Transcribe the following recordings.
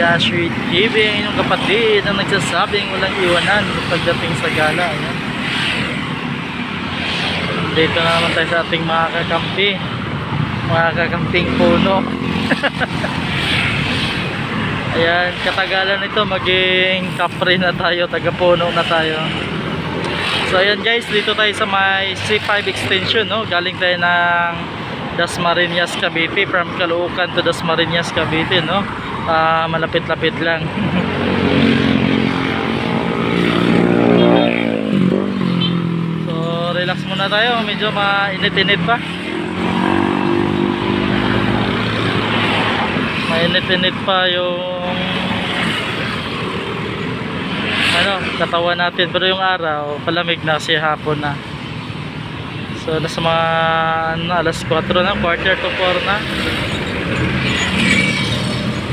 Flash with TV, ang inyong kapatid na nagsasabing walang iwanan pagdating sa gala. Ayan. Dito na naman tayo sa ating mga kakamping puno. Ayan, katagalan nito maging kapre na tayo, taga-puno na tayo. So ayan guys, dito tayo sa may C5 extension, no? Galing tayo ng Dasmariñas, Cavite, from Caloocan to Dasmariñas, Cavite, no? Malapit-lapit lang. So relax muna tayo, medyo mainit-init pa. Mainit-init pa yung katawan natin, pero yung araw palamig na kasi hapon na. So nasa mga alas 4 na, quarter to 4 na.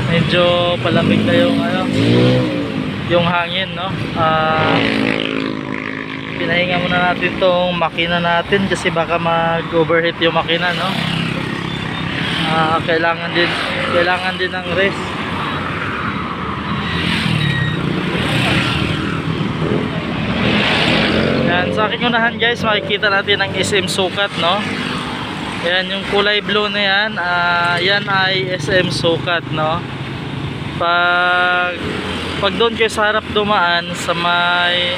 Medyo palamig na yung hangin, no? Pinahinga muna natin tong makina natin kasi baka mag-overheat yung makina, no? Kailangan din ng rest. Yan, sa aking unahan guys, makikita natin ang SM Sukat, no? Yan, yung kulay blue na yan, yan ay SM Sukat, no? Pag doon kayo sa harap dumaan sa may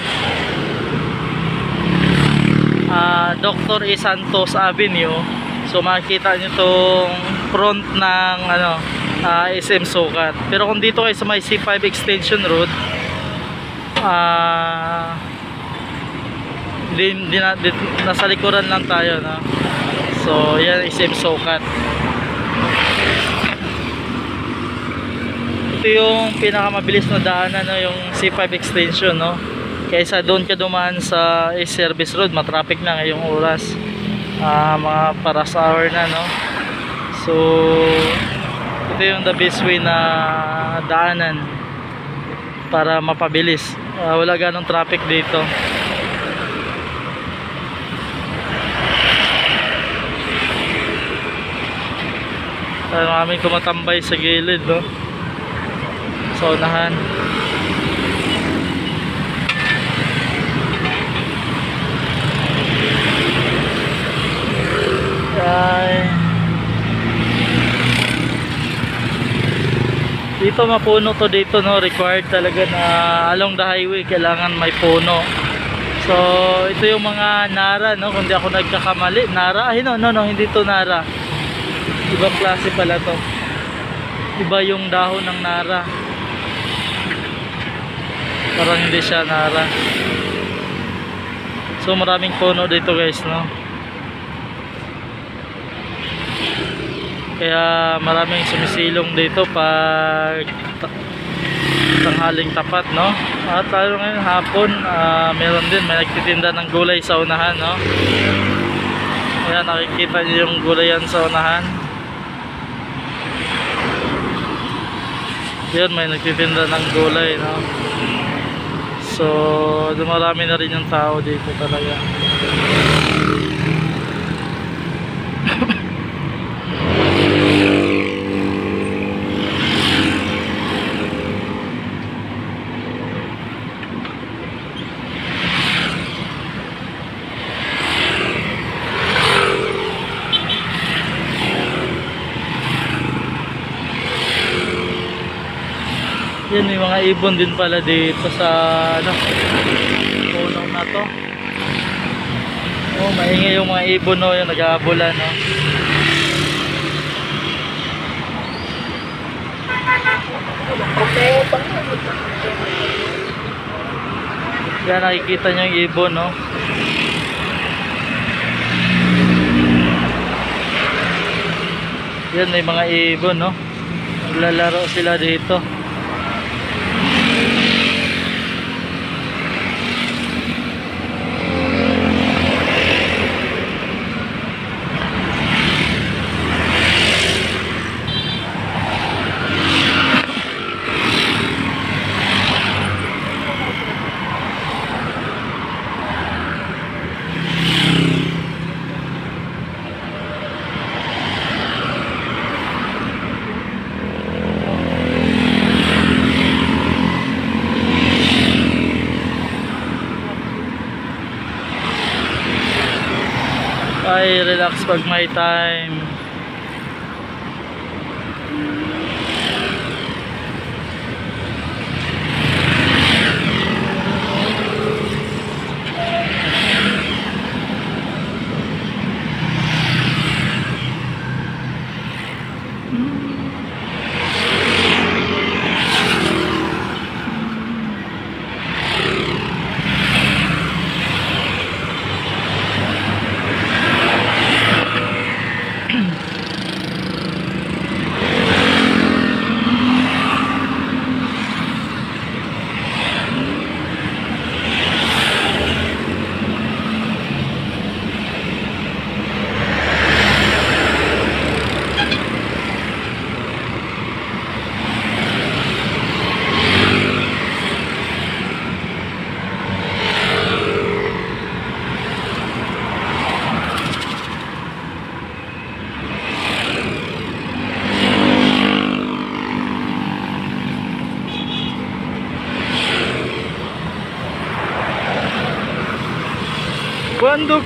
Dr. E. Santos Avenue, so makikita nyo tong front ng SM Sukat. Pero kung dito kayo sa may C5 Extension Road, nasa likuran lang tayo, no? So yan, SM Sukat. Ito yung pinakamabilis na daanan, no? Yung C5 Extension, no? Kaysa doon ka dumaan sa Service Road, matraffic na ngayong oras, mga paras hour na, no? So ito yung the best way na daanan para mapabilis. Wala ganong traffic dito. Maraming tumatambay sa gilid, no? Sa unahan. Dito mapuno to dito, no? Required talaga na along the highway kailangan may puno. So ito yung mga nara, no? Kung di ako nagkakamali, nara, ay no, hindi to nara. Ibang klase pala to. Iba yung dahon ng nara. Parang hindi siya nara. So maraming puno dito guys, no? Kaya maraming sumisilong dito pag tanghaling tapat, no? At lalo ngayon hapon, meron din, may nagtitinda ng gulay sa unahan, no? Ayan, nakikita niyo yung gulayan sa unahan. Yan, may nagtitinda ng gulay, no? So dumarami na rin yung tao dito talaga. Yan, may mga ibon din pala dito sa puno na to. Oh, maingay yung mga ibon, no, yung nag-aabulan, no. Yan, nakikita nyo yung ibon, no. Yan, may mga ibon, no. Naglalaro sila dito. Ay, relax pag may time. Cuando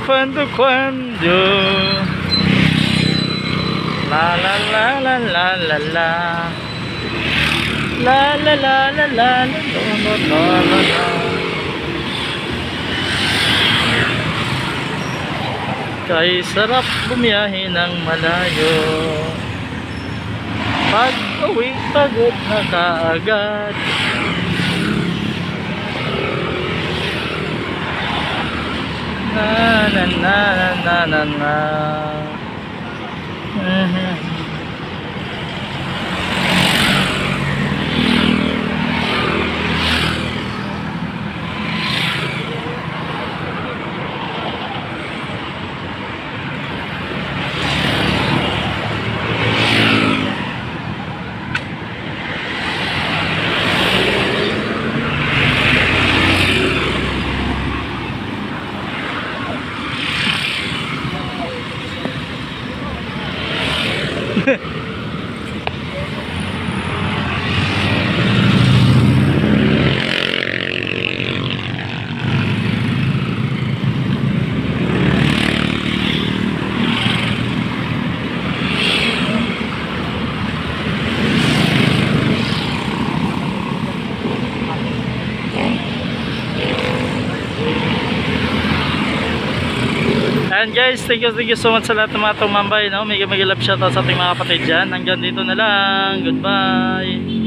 la la la la la la la la la la la la la. Kay sarap bumiyahe ng malayo, pag uwi pagod na kaagad. Na na na na na na. And guys, thank you so much sa lahat ng mga tumambay, no? Mega love shoutout sa ating mga kapatid dyan. Hanggang dito na lang. Goodbye.